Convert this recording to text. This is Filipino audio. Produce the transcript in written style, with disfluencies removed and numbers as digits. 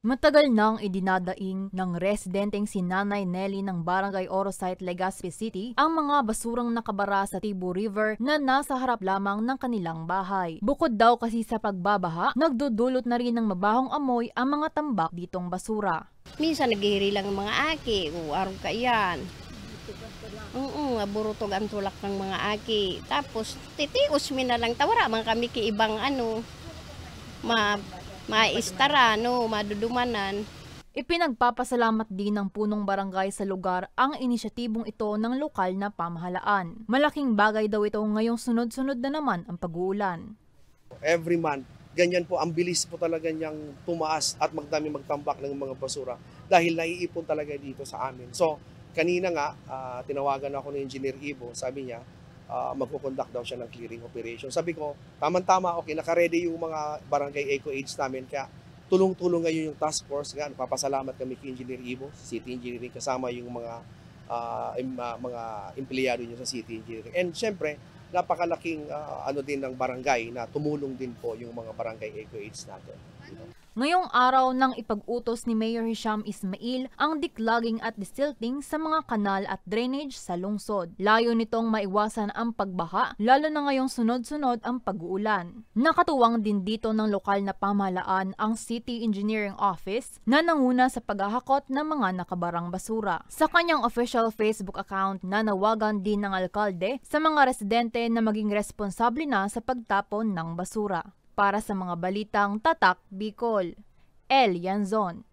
Matagal nang idinadaing ng residenteng si Nanay Nelly ng Barangay Orosite, Legazpi City ang mga basurang nakabara sa Tibu River na nasa harap lamang ng kanilang bahay. Bukod daw kasi sa pagbabaha, nagdudulot na rin ng mabahong amoy ang mga tambak ditong basura. Minsan naghihiri lang ang mga aki, araw ka yan. Burutog ang tulak ng mga aki. Tapos titios mi na lang tawara man kami ki ibang maistara, madudumanan. Ipinagpapasalamat din ng punong barangay sa lugar ang inisyatibong ito ng lokal na pamahalaan. Malaking bagay daw ito ngayong sunod-sunod na naman ang pag-uulan. Every month, ganyan po, ang bilis po talaga niyang tumaas at magtambak ng mga basura dahil naiipon talaga dito sa amin. So, kanina nga, tinawagan ako ni Engineer Ivo, sabi niya, magkukonduct daw siya ng clearing operation. Sabi ko, tamang-tama, okay, nakaredy yung mga barangay eco aids namin, kaya tulong-tulong ngayon yung task force. Nga, papasalamat kami kay Engineer Ivo, City Engineering, kasama yung mga empleyado niya sa City Engineering. And syempre, napakalaking din ng barangay na tumulong din po yung mga barangay eco aids natin. Ngayong araw nang ipag-utos ni Mayor Hisham Ismail ang declogging at desilting sa mga kanal at drainage sa lungsod. Layo nitong maiwasan ang pagbaha, lalo na ngayong sunod-sunod ang pag-uulan. Nakatuwang din dito ng lokal na pamahalaan ang City Engineering Office na nanguna sa paghahakot ng mga nakabarang basura. Sa kanyang official Facebook account, nanawagan din ng alkalde sa mga residente na maging responsable na sa pagtapon ng basura. Para sa mga balitang Tatak Bicol, El Yanzon.